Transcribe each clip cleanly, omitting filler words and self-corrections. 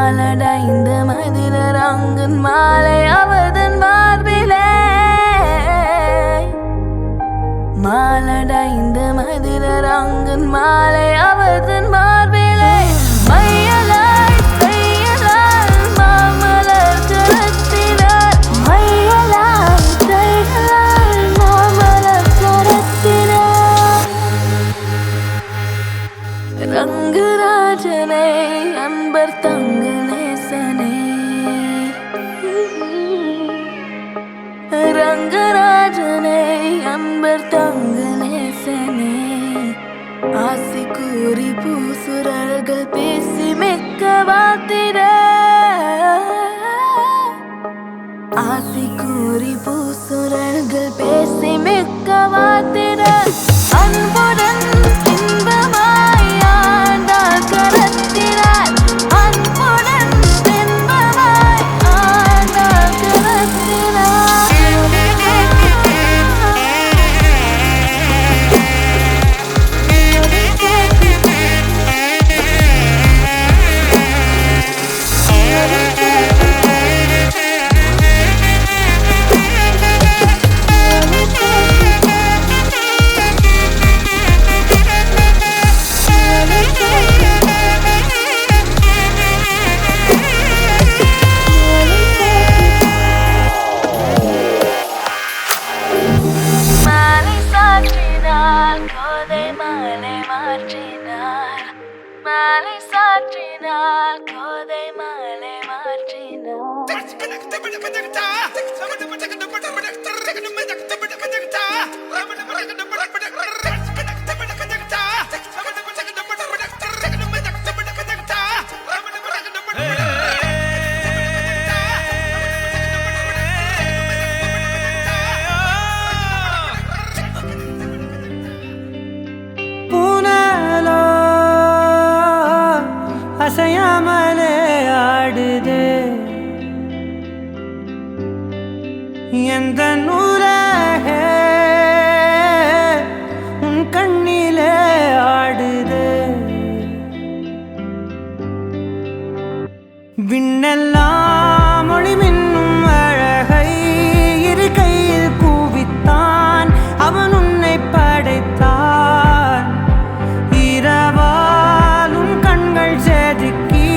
மாலடைந்த மதிலரங்கன் மாலை அவதன் மார்பிலே மாலடைந்த மதிலரங்கன் மாலை அவதன் மார்பிலே மையலாய் தையலால் மாமலர் கரத்தினார் மையலாய் தையலால் மாமலர் கரத்தினார் ரங்கராஜனே அன்பர் தங்க நேசனே ரங்கராஜனே அன்பர் தங்க நேசனே ஆசை கூறி பூசுரர்கள் பேசி மெக்க வாத்திர ஆசை கூறி பூசுரர்கள் பேசி மெக்க வாத்திர அன்புடன் இன்பமாய் ஆண்டார் கரத்தினார் அன்புடன் இன்பமாய் ஆண்டார் கரத்தினார் மாலை சாற்றினார் கோதை மாலை மாற்றினார் அசையாமலே ஆடுதே எந்த நூலாக உன் கண்ணிலே ஆடுதே விண்ணெல்லாம் ஒளி மின்னும் அழகை இரு கையில் கூவித்தான் அவன் உன்னை படைத்தான் இரவால் உன் கண்கள் செதுக்கி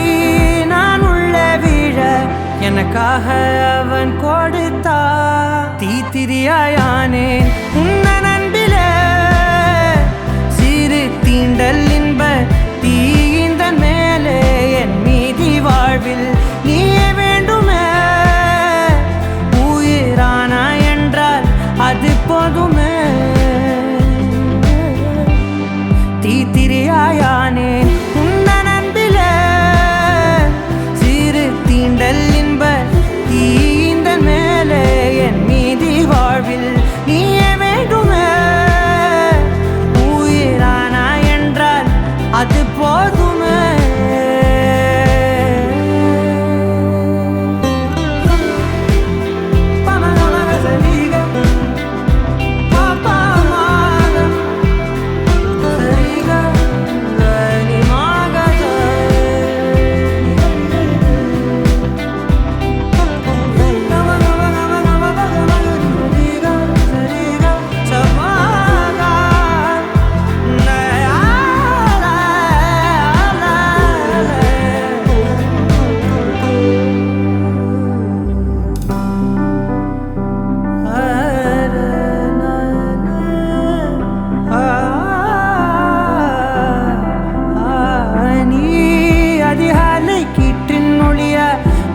நான் உள்ளே விழ எனக்காக அவன் கொடுத்தா தீத்திரியாயானேன் உன்ன நண்பிலே சிறு தீண்டல் இன்ப தீயிந்தன் மேலே என் மீதி வாழ்வில் நீயே வேண்டுமே உயிரானா என்றால் அது போதுமே தீத்திரியாயானேன் உன்ன நண்பிலே சிறு தீண்டல் இன்ப தீயிந்தன் மேலே என் மீதி வாழ்வில் நீயே வேண்டுமே உயிரானா என்றால் அது போதுமே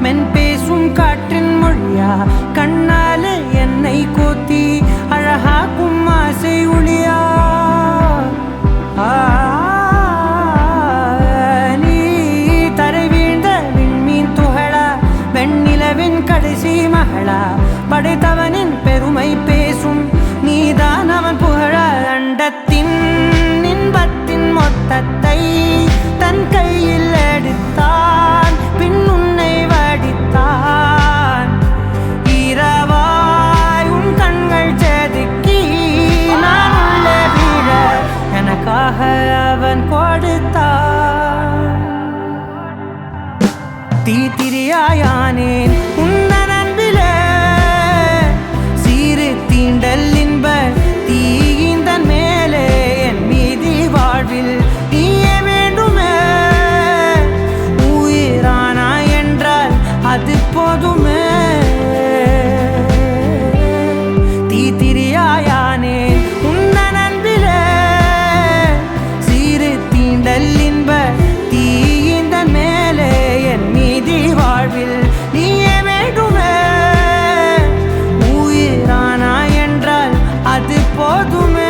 மென் பேசும் காற்றின் மொழியா கண்ணாலே என்னை கோத்தி அழகாக்கும் ஆசை ஒளியா நீ தரை வீழ்ந்த விண்மீன் துகளா வெண்ணிலவின் கடைசி மகளா படைத்தவனின் பெருமை பேசும் நீதான் அவன் புகழ அண்டத்தின் இன்பத்தின் மொத்தத்தை தன் கையில் எடுத்தான் பின் உன்னை வடித்தான் இரவாய் உன் கண்கள் செதுக்கி நான் உள்ளே விழ எனக்காக அவன் கொடுத்தான் தீத்திரியாயானேன் உந்தன் அன்பிலே சீறு தீண்டல் இன்ப தீயிந்தன் மேலே என் மீதி வாழ்வில் நீயே வேண்டுமே உயிரானா என்றால் அது போதுமே தீத்திரியாயானேன் உந்தன் அன்பிலே சீறு தீண்டல் இன்ப தீயிந்தன் மேலே என் மீதி வாழ்வில் நீயே வேண்டுமே உயிரானா என்றால் அது போதுமே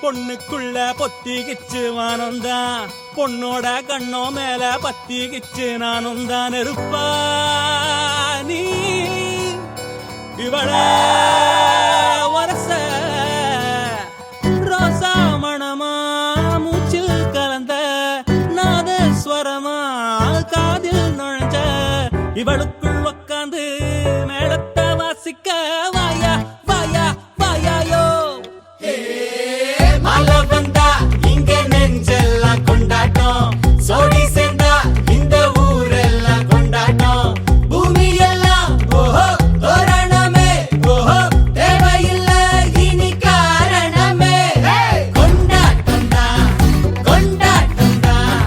பொண்ணுக்குள்ள பொத்திக்கிச்சு வானந்தான் பொண்ணோட கண்ணோ மேல பத்திக்கிச்சு நானும் தான் இருப்பா நீ இவள வரச ரோசா மணமா மூச்சில் கலந்த நாதஸ்வரமா காதில் நுழைஞ்ச இவளுக்குள் உக்காந்து மேளத்தை வாசிக்க வாயா வாயா வாயாயோ மழை வந்தா இங்க நெஞ்செல்லாம் கொண்டாட்டம் சோடி சேர்ந்தா இந்த ஊரெல்லாம் கொண்டாட்டம் பூமி எல்லாம் ஓஹோ தோரணமே ஓஹோ தேவையில்லை இனி காரணமே கொண்டாட்டம் தான் கொண்டாட்டம் தான்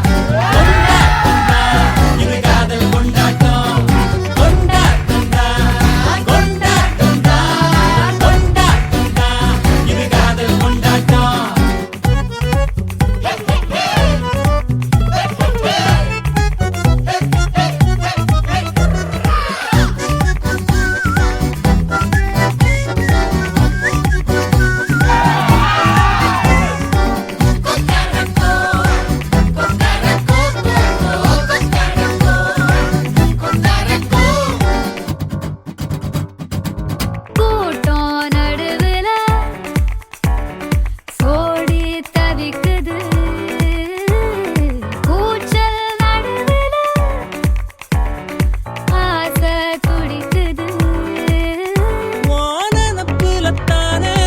கொண்டாட்டம் தான் இது காதல் கொண்டாட்டம் கொண்டாட்டம் தான் கொண்டாட்டம் தான் கொண்டாட்டம் தான் இது காதல் கொண்டாட்டம் கூட்டம் நடுவுல சோடி தவிக்குது கூச்சல் நடுவுல ஆசை துடிக்குது வானப்புலத்தானே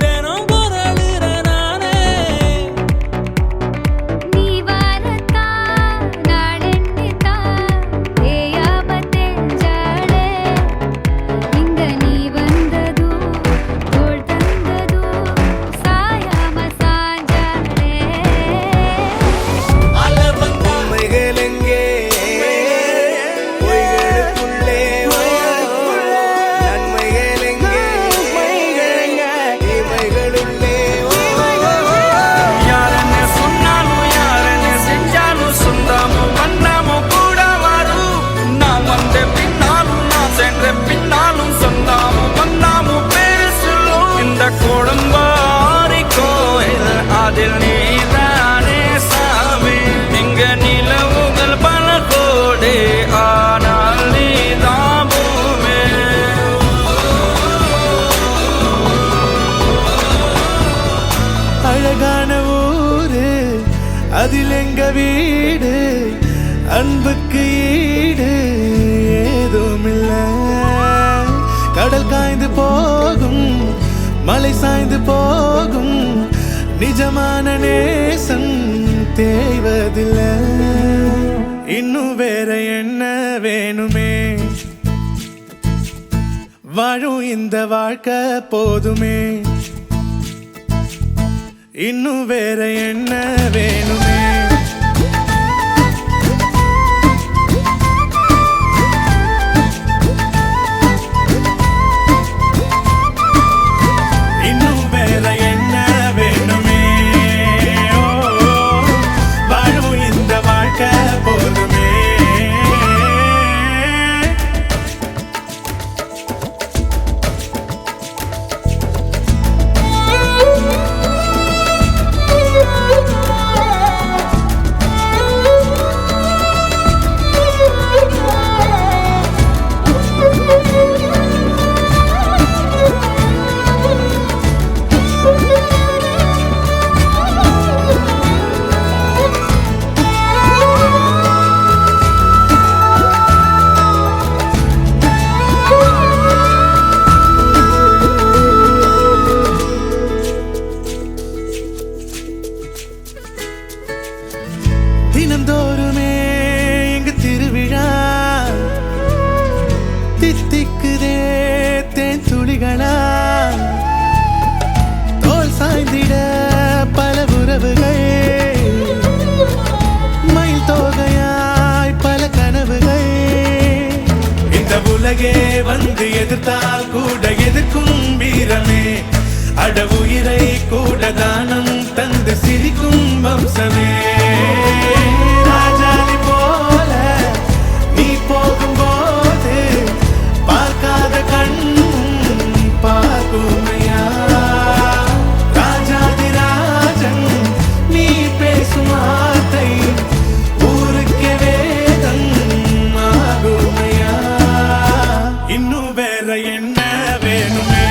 தினம் பொருளுற நானே நீ வரத்தான் நாடெண்ணித்தான் தேயாம தெரிஞ்சாளே இங்க நீ வந்ததோ தோள் தந்ததோ சாயாம சாஞ்சாளே மழை வந்தா உண்மைகளெங்கே பொய்களுக்குள்ளே நன்மைகளெங்கே தீமைகளுள்ளே யாரென்ன சொன்னாலும் யாரென்ன செஞ்சாலும் சொந்தமும் வண்ணமும் கூட வரும் நான் வந்த பின்னாலும் நான் சென்ற பின்னாலும் சொந்தமும் வண்ணமும் பேரு சொல்லும் இந்த கொடும்பாரி கோயில் அதில் நீதானே சாமி இங்க நிலவுகள் பல கோடி ஆனால் நீதான் பூமி அழகான ஊரு அதில் எங்க வீடு அன்புக்கு ஈடு ஏதுமில்ல கடல் காய்ந்து போகும் மலை சாய்ந்து போகும் நிஜமான நேசம் தேய்வதில்லை இன்னும் வேற என்ன வேணுமே வாழும் இந்த வாழ்க்கை போதுமே இன்னும் வேற என்ன வேணுமே உலகே வந்து எதிர்த்தால் கூட எதிர்க்கும் வீரமே, அட உயிரை கூட தானம் தந்து சிரிக்கும் வம்சமே. ராஜாதி போல நீ போகும்போது பார்க்காத கண்ணும் பார்க்குமையா. ராஜாதி ராஜன் நீ பேசும் வார்த்தை ஊருக்கே வேதம் ஆகுமையா. இன்னும் வேற என்ன வேணுமே.